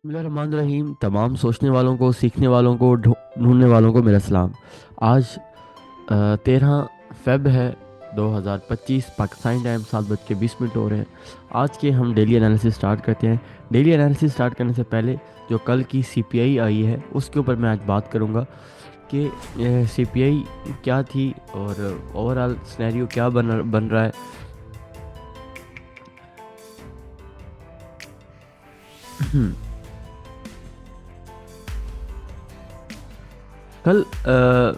बिस्मिल्लाहिर्रहमानिर्रहीम। तमाम सोचने वालों को, सीखने वालों को, ढूंढने वालों को मेरा सलाम। आज 13 फेब है 2025। पाकिस्तानी टाइम 7:20 हो रहे हैं। आज के हम डेली एनालिसिस स्टार्ट करते हैं। डेली एनालिसिस स्टार्ट करने से पहले जो कल की सीपीआई आई है उसके ऊपर मैं आज बात करूंगा कि सीपीआई क्या थी और ओवरऑल सिनेरियो क्या बन रहा है। कल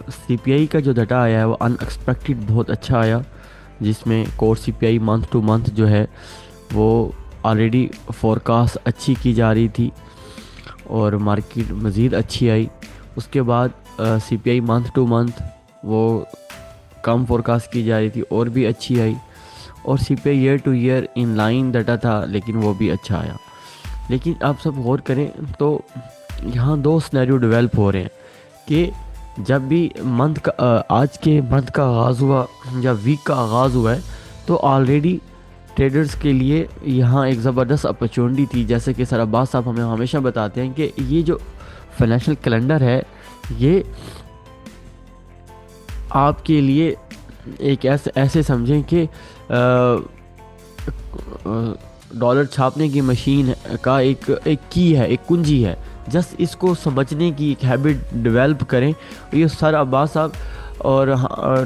सीपीआई का जो डाटा आया है वो अनएक्सपेक्टेड बहुत अच्छा आया, जिसमें core CPI month two month जो है वो ऑलरेडी फोरकास्ट अच्छी की जा रही थी और मार्केट मज़ीद अच्छी आई। उसके बाद सीपीआई मंथ टू मंथ वो कम फोरकास्ट की जा रही थी और भी अच्छी आई। और CPI year two year in line data था लेकिन वो भी अच्छा आया। लेकिन आप सब गौर करें तो यहाँ दो सिनेरियो डेवलप हो रहे हैं कि जब भी मंथ का आज के मंथ का आगाज़ हुआ या वीक का आगाज़ हुआ है तो ऑलरेडी ट्रेडर्स के लिए यहाँ एक ज़बरदस्त अपॉर्चुनिटी थी। जैसे कि सर अब्बास साहब हमें हमेशा बताते हैं कि ये जो फाइनेंशियल कैलेंडर है ये आपके लिए एक ऐसे समझें कि डॉलर छापने की मशीन का एक की है, एक कुंजी है। जस्ट इसको समझने की एक हैबिट डेवलप करें। ये सर अब्बास साहब और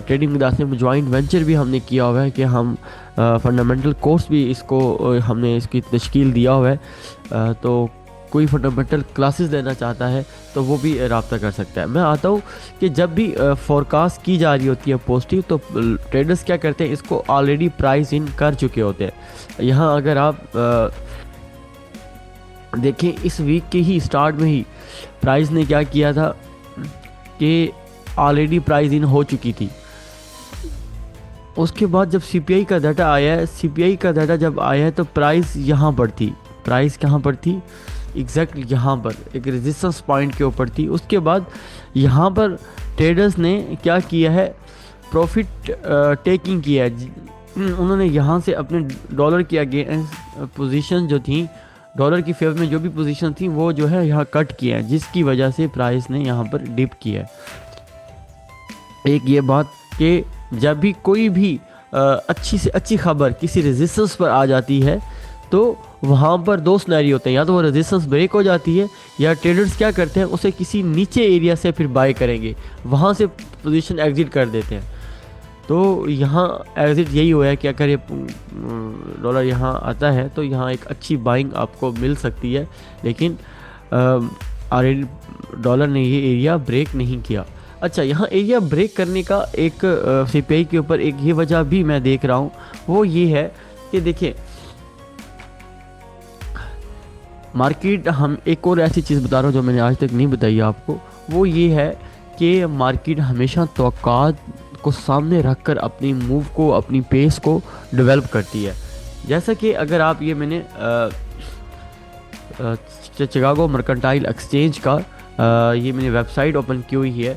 ट्रेडिंग विदास में जॉइंट वेंचर भी हमने किया हुआ है कि हम फंडामेंटल कोर्स भी इसको हमने इसकी तश्कील दिया हुआ है। तो कोई फंडामेंटल क्लासेस लेना चाहता है तो वो भी रब्ता कर सकता है। मैं आता हूँ कि जब भी फोरकास्ट की जा रही होती है पॉजिटिव तो ट्रेडर्स क्या करते हैं, इसको ऑलरेडी प्राइस इन कर चुके होते हैं। यहाँ अगर आप देखें इस वीक के ही स्टार्ट में ही प्राइस ने क्या किया था कि ऑलरेडी प्राइस इन हो चुकी थी। उसके बाद जब सीपीआई का डाटा आया है, सीपीआई का डाटा जब आया है तो प्राइस यहाँ पर थी। प्राइस कहाँ पर थी? एग्जैक्ट यहाँ पर एक रेजिस्टेंस पॉइंट के ऊपर थी। उसके बाद यहाँ पर ट्रेडर्स ने क्या किया है, प्रॉफिट टेकिंग किया है। उन्होंने यहाँ से अपने डॉलर की अगेंस्ट पोजीशन जो थी, डॉलर की फेवर में जो भी पोजीशन थी वो जो है यहाँ कट किया है, जिसकी वजह से प्राइस ने यहाँ पर डिप किया है। एक ये बात कि जब भी कोई भी अच्छी से अच्छी खबर किसी रेजिस्टेंस पर आ जाती है तो वहाँ पर दो सिनेरियो होते हैं, या तो वो रेजिस्टेंस ब्रेक हो जाती है या ट्रेडर्स क्या करते हैं उसे किसी नीचे एरिया से फिर बाय करेंगे, वहाँ से पोजीशन एग्जिट कर देते हैं। तो यहाँ एग्जिट यही हुआ है कि अगर ये डॉलर यहाँ आता है तो यहाँ एक अच्छी बाइंग आपको मिल सकती है। लेकिन ऑलरेडी डॉलर ने ये एरिया ब्रेक नहीं किया। अच्छा, यहाँ एरिया ब्रेक करने का एक सीपीआई के ऊपर एक ये वजह भी मैं देख रहा हूँ, वो ये है कि देखिए मार्केट, हम एक और ऐसी चीज़ बता रहा हूँ जो मैंने आज तक नहीं बताई आपको, वो ये है कि मार्केट हमेशा तवक्कात को सामने रखकर अपनी मूव को, अपनी पेस को डेवलप करती है। जैसा कि अगर आप ये मैंने चिकागो मर्केंटाइल एक्सचेंज का ये मैंने वेबसाइट ओपन की हुई है,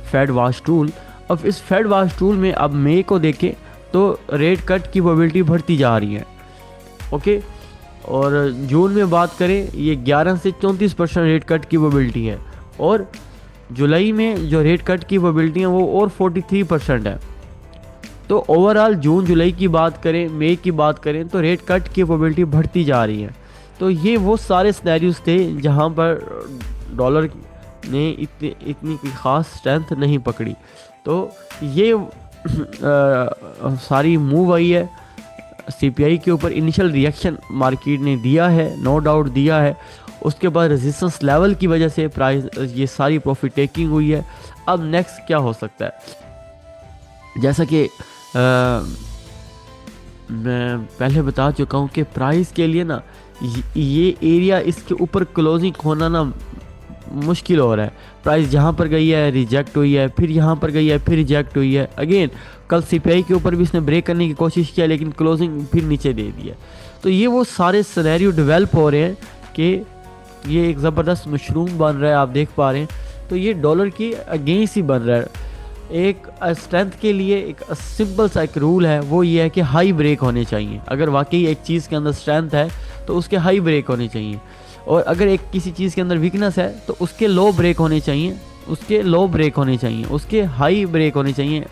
फेड वॉच टूल। अब इस फेड वॉच टूल में अब मई को देखें तो रेट कट की प्रोबेबिलिटी बढ़ती जा रही है। ओके, और जून में बात करें ये 11 से 34% रेट कट की प्रोबेबिलिटी है, और जुलाई में जो रेट कट की प्रोबेबिलिटी है वो और 43% है। तो ओवरऑल जून जुलाई की बात करें, मई की बात करें तो रेट कट की प्रोबेबिलिटी बढ़ती जा रही है। तो ये वो सारे सिनेरियोज थे जहाँ पर डॉलर ने इतनी कोई ख़ास स्ट्रेंथ नहीं पकड़ी। तो ये सारी मूव आई है सीपीआई के ऊपर। इनिशियल रिएक्शन मार्केट ने दिया है, नो डाउट दिया है। उसके बाद रेजिस्टेंस लेवल की वजह से प्राइस ये सारी प्रॉफिट टेकिंग हुई है। अब नेक्स्ट क्या हो सकता है, जैसा कि मैं पहले बता चुका हूँ कि प्राइस के लिए ना ये एरिया, इसके ऊपर क्लोजिंग होना ना मुश्किल हो रहा है। प्राइस जहाँ पर गई है रिजेक्ट हुई है, फिर यहाँ पर गई है फिर रिजेक्ट हुई है। अगेन कल सीपीआई के ऊपर भी इसने ब्रेक करने की कोशिश किया लेकिन क्लोजिंग फिर नीचे दे दिया। तो ये वो सारे सिनेरियो डेवलप हो रहे हैं कि ये एक ज़बरदस्त मशरूम बन रहा है, आप देख पा रहे हैं। तो ये डॉलर की अगेंस्ट ही बन रहा है। एक स्ट्रेंथ के लिए एक सिंपल सा एक रूल है, वो ये है कि हाई ब्रेक होने चाहिए। अगर वाकई एक चीज़ के अंदर स्ट्रेंथ है तो उसके हाई ब्रेक होने चाहिए। और अगर एक किसी चीज़ के अंदर वीकनेस है तो उसके लो ब्रेक होने चाहिए, उसके लो ब्रेक होने चाहिए, उसके हाई ब्रेक होने चाहिए।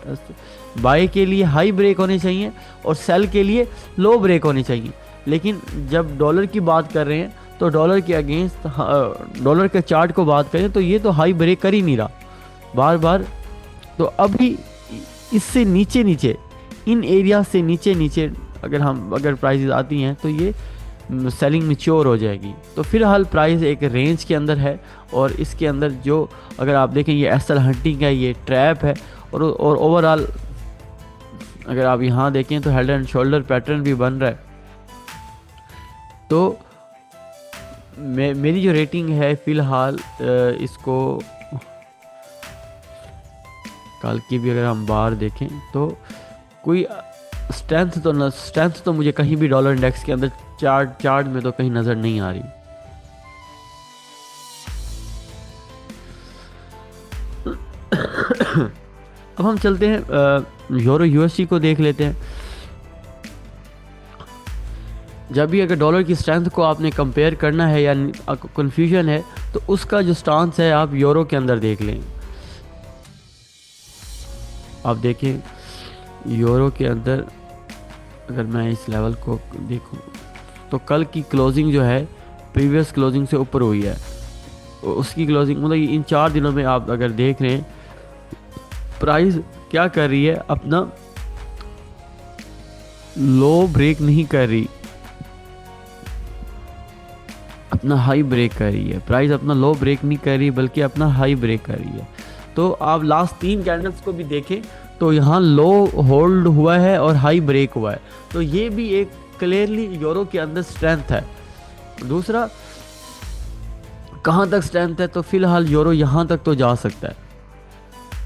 बाय के लिए हाई ब्रेक होने चाहिए और सेल के लिए लो ब्रेक होने चाहिए। लेकिन जब डॉलर की बात कर रहे हैं तो डॉलर के अगेंस्ट डॉलर के चार्ट को बात करें तो ये तो हाई ब्रेक कर ही नहीं रहा बार बार। तो अभी इससे नीचे नीचे, इन एरिया से नीचे नीचे अगर प्राइसेस आती हैं तो ये सेलिंग मैच्योर हो जाएगी। तो फिलहाल प्राइस एक रेंज के अंदर है और इसके अंदर जो अगर आप देखें ये एसएल हंटिंग है, ये ट्रैप है और ओवरऑल अगर आप यहाँ देखें तो हेड एंड शोल्डर पैटर्न भी बन रहा है। तो मेरी जो रेटिंग है फ़िलहाल इसको कल की भी अगर हम बार देखें तो कोई स्ट्रेंथ तो मुझे कहीं भी डॉलर इंडेक्स के अंदर चार्ट में तो कहीं नज़र नहीं आ रही। अब हम चलते हैं यूरो यूएसडी को देख लेते हैं। जब भी अगर डॉलर की स्ट्रेंथ को आपने कंपेयर करना है या कन्फ्यूजन है तो उसका जो स्टांस है आप यूरो के अंदर देख लें। आप देखें यूरो के अंदर अगर मैं इस लेवल को देखूं तो कल की क्लोजिंग जो है प्रीवियस क्लोजिंग से ऊपर हुई है। उसकी क्लोजिंग मतलब इन 4 दिनों में आप अगर देख रहे हैं प्राइस क्या कर रही है, अपना लो ब्रेक नहीं कर रही, अपना हाई ब्रेक कर रही है। प्राइस अपना लो ब्रेक नहीं कर रही बल्कि अपना हाई ब्रेक कर रही है। तो आप लास्ट 3 कैंडल्स को भी देखें तो यहाँ लो होल्ड हुआ है और हाई ब्रेक हुआ है। तो ये भी एक क्लियरली यूरो के अंदर स्ट्रेंथ है। दूसरा कहाँ तक स्ट्रेंथ है तो फिलहाल यूरो यहाँ तक तो जा सकता है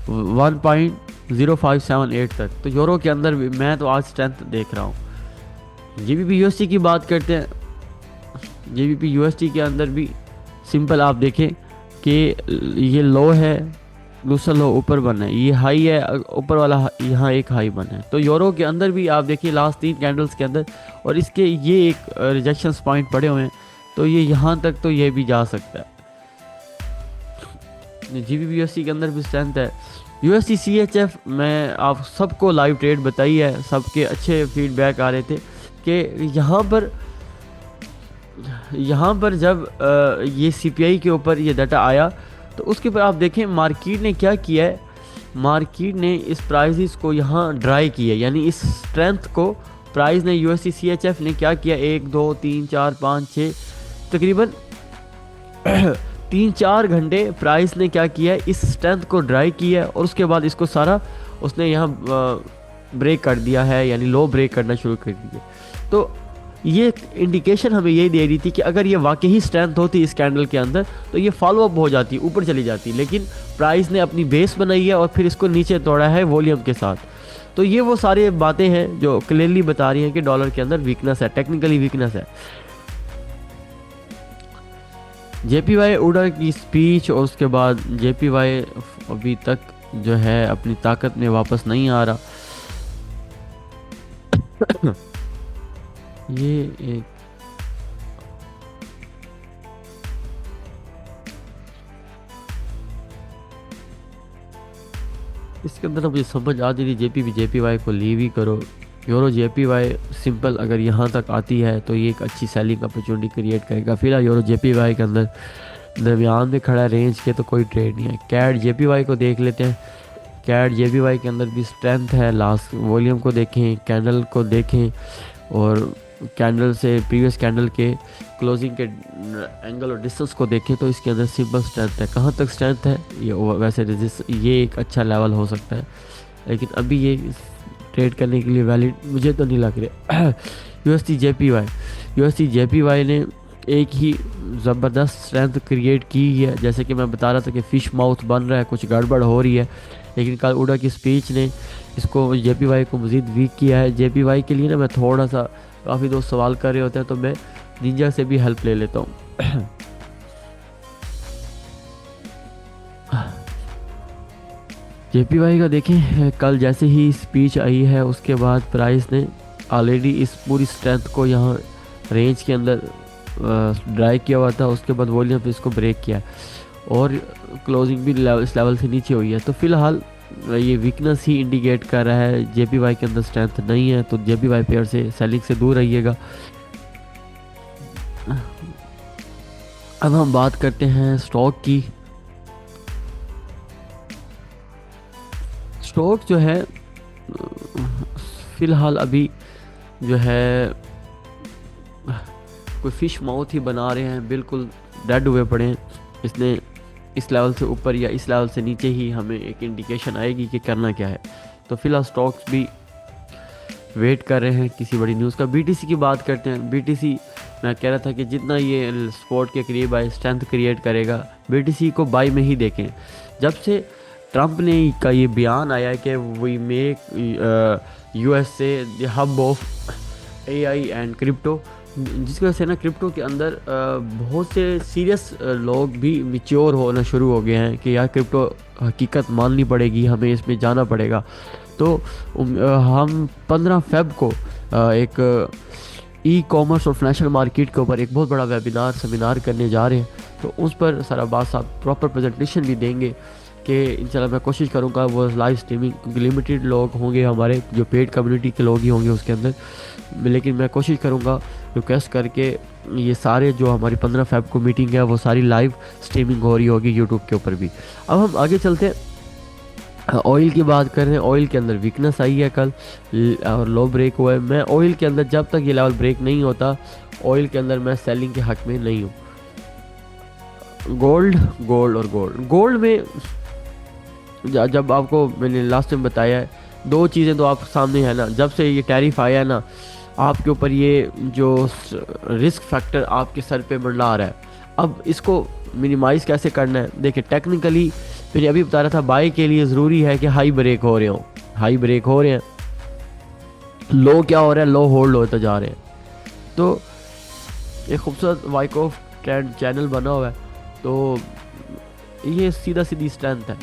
1.0578 तक। तो यूरो के अंदर भी मैं तो आज स्ट्रेंथ देख रहा हूँ। जीबीपी यूएसडी की बात करते हैं। जीबीपी यूएसडी के अंदर भी सिंपल आप देखें कि ये लो है, दूसरा लो ऊपर बना है, ये हाई है, ऊपर वाला यहाँ एक हाई बना है। तो यूरो के अंदर भी आप देखिए लास्ट 3 कैंडल्स के अंदर और इसके ये एक रिजेक्शन पॉइंट पड़े हुए हैं। तो ये यहाँ तक तो ये भी जा सकता है। जीबीपी यूएसडी के अंदर भी स्ट्रेंथ है। यूएसडी सीएचएफ में आप सबको लाइव ट्रेड बताई है, सबके अच्छे फीडबैक आ रहे थे कि यहाँ पर जब ये सीपीआई के ऊपर ये डाटा आया तो उसके ऊपर आप देखें मार्केट ने क्या किया है। मार्केट ने इस प्राइसेस को यहाँ ड्राई किया, यानी इस स्ट्रेंथ को प्राइस ने यूएसडी सीएचएफ ने क्या किया 1 2 3 4 5 6 तकरीबन 3-4 घंटे प्राइस ने क्या किया है, इस स्ट्रेंथ को ड्राई किया है और उसके बाद इसको सारा उसने यहाँ ब्रेक कर दिया है, यानी लो ब्रेक करना शुरू कर दिया। तो ये इंडिकेशन हमें यही दे रही थी कि अगर ये वाकई ही स्ट्रेंथ होती इस कैंडल के अंदर तो ये फॉलो अप हो जाती, ऊपर चली जाती। लेकिन प्राइस ने अपनी बेस बनाई है और फिर इसको नीचे तोड़ा है वॉल्यूम के साथ। तो ये वो सारी बातें हैं जो क्लियरली बता रही हैं कि डॉलर के अंदर वीकनेस है, टेक्निकली वीकनेस है। जेपीवाई उडा की स्पीच और उसके बाद जेपीवाई अभी तक जो है अपनी ताकत में वापस नहीं आ रहा। ये एक इसके अंदर मुझे समझ आ रही जेपीवाई को लीव ही करो। यूरो जेपीवाई सिंपल अगर यहाँ तक आती है तो ये एक अच्छी सेलिंग अपॉर्चुनिटी क्रिएट करेगा। फिलहाल यूरो जेपीवाई के अंदर दरमियान में खड़ा रेंज के तो कोई ट्रेड नहीं है। कैड जेपीवाई को देख लेते हैं। कैड जेपीवाई के अंदर भी स्ट्रेंथ है। लास्ट वॉल्यूम को देखें, कैंडल को देखें और कैंडल से प्रीवियस कैंडल के क्लोजिंग के एंगल और डिस्टेंस को देखें तो इसके अंदर सिंपल स्ट्रेंथ है। कहाँ तक स्ट्रेंथ है ये वैसे ये एक अच्छा लेवल हो सकता है, लेकिन अभी ये ट्रेड करने के लिए वैलिड मुझे तो नहीं लग रहा। यूएसडी जेपीवाई ने एक ही ज़बरदस्त स्ट्रेंथ क्रिएट की है। जैसे कि मैं बता रहा था कि फ़िश माउथ बन रहा है, कुछ गड़बड़ हो रही है, लेकिन कल उडा की स्पीच ने इसको जेपीवाई को मज़ीद वीक किया है। जेपीवाई के लिए ना मैं थोड़ा सा, काफ़ी दोस्त सवाल कर रहे होते हैं तो मैं निंजा से भी हेल्प ले लेता हूँ। जेपीवाई का देखें, कल जैसे ही स्पीच आई है उसके बाद प्राइस ने ऑलरेडी इस पूरी स्ट्रेंथ को यहाँ रेंज के अंदर ड्राई किया हुआ था, उसके बाद वॉल्यूम पे इसको ब्रेक किया और क्लोजिंग भी इस लेवल से नीचे हुई है। तो फिलहाल ये वीकनेस ही इंडिकेट कर रहा है, JPY के अंदर स्ट्रेंथ नहीं है, तो JPY पेयर से सेलिंग से दूर रहिएगा। अब हम बात करते हैं स्टॉक की। स्टॉक जो है फिलहाल अभी जो है कोई फिश माउथ ही बना रहे हैं, बिल्कुल डेड हुए पड़े हैं। इसने इस लेवल से ऊपर या इस लेवल से नीचे ही हमें एक इंडिकेशन आएगी कि करना क्या है। तो फिलहाल स्टॉक्स भी वेट कर रहे हैं किसी बड़ी न्यूज़ का। BTC की बात करते हैं। BTC मैं कह रहा था कि जितना ये स्पोर्ट के करीब आए स्ट्रेंथ क्रिएट करेगा, BTC को बाई में ही देखें। जब से ट्रंप ने का ये बयान आया कि we make USA the hub of AI and crypto, जिसकी वजह से ना क्रिप्टो के अंदर बहुत से सीरियस लोग भी मिच्योर होना शुरू हो गए हैं कि यार क्रिप्टो हकीकत माननी पड़ेगी, हमें इसमें जाना पड़ेगा। तो हम 15 फेब को एक ई-कॉमर्स और फाइनेंशियल मार्केट के ऊपर एक बहुत बड़ा वेबिनार सेमिनार करने जा रहे हैं। तो उस पर सर अब्बास साहब प्रॉपर प्रेजेंटेशन भी देंगे कि इंशाल्लाह मैं कोशिश करूंगा वो लाइव स्ट्रीमिंग, क्योंकि लिमिटेड लोग होंगे हमारे जो पेड कम्युनिटी के लोग ही होंगे उसके अंदर, लेकिन मैं कोशिश करूंगा रिक्वेस्ट करके ये सारे जो हमारी 15 फेब को मीटिंग है वो सारी लाइव स्ट्रीमिंग हो रही होगी यूट्यूब के ऊपर भी। अब हम आगे चलते हैं, ऑयल की बात कर रहे हैं। ऑयल के अंदर वीकनेस आई है कल और लो ब्रेक हुआ है। मैं ऑयल के अंदर जब तक ये लेवल ब्रेक नहीं होता, ऑयल के अंदर मैं सेलिंग के हक में नहीं हूँ। गोल्ड में जब आपको मैंने लास्ट टाइम बताया है, दो चीज़ें तो आप सामने है ना। जब से ये टैरिफ आया है ना, आपके ऊपर ये जो रिस्क फैक्टर आपके सर पे मंडला रहा है, अब इसको मिनिमाइज़ कैसे करना है। देखिए टेक्निकली मैंने अभी बता रहा था, बाई के लिए ज़रूरी है कि हाई ब्रेक हो रहे हैं, लो क्या हो रहा है, लो होल्ड होते जा रहे हैं। तो एक खूबसूरत वाइकॉफ ट्रेंड चैनल बना हुआ है, तो ये सीधी स्ट्रेंथ है।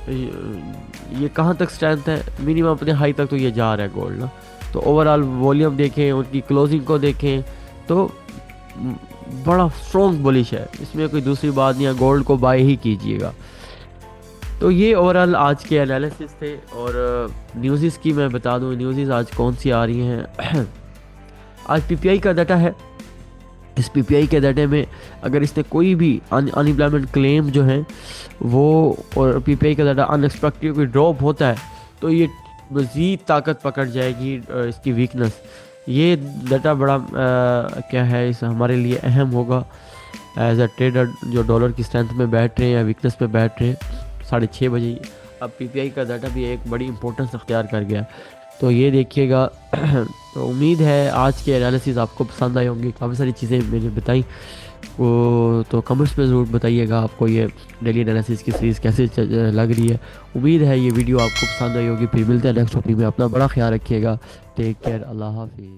ये कहाँ तक स्ट्रेंथ है, मिनिमम अपने हाई तक तो ये जा रहा है गोल्ड ना। तो ओवरऑल वॉल्यूम देखें, उनकी क्लोजिंग को देखें तो बड़ा स्ट्रॉन्ग बुलिश है, इसमें कोई दूसरी बात नहीं है। गोल्ड को बाय ही कीजिएगा। तो ये ओवरऑल आज के एनालिसिस थे। और न्यूज़ की मैं बता दूं, न्यूज़ आज कौन सी आ रही हैं। आज PPI का डाटा है। इस PPI के डाटे में अगर इसने कोई भी अनएम्प्लॉयमेंट क्लेम जो है वो, और PPI का डाटा अनएक्सपेक्टेड कोई ड्रॉप होता है तो ये मज़ीद ताकत पकड़ जाएगी इसकी वीकनेस। ये डाटा बड़ा क्या है, इस हमारे लिए अहम होगा एज अ ट्रेडर जो डॉलर की स्ट्रेंथ में बैठ रहे हैं या वीकनेस में बैठ रहे हैं। 6:30 बजे अब PPI का डाटा भी एक बड़ी इंपॉर्टेंस अख्तियार कर गया, तो ये देखिएगा। तो उम्मीद है आज के एनालिसिस आपको पसंद आए होंगे। काफ़ी सारी चीज़ें मैंने बताई, वो तो कमेंट्स में ज़रूर बताइएगा आपको ये डेली एनालिसिस की सीरीज़ कैसे लग रही है। उम्मीद है ये वीडियो आपको पसंद आई होगी। फिर मिलते हैं नेक्स्ट टॉपिक में। अपना बड़ा ख्याल रखिएगा। Take care. अल्लाह हाफिज़।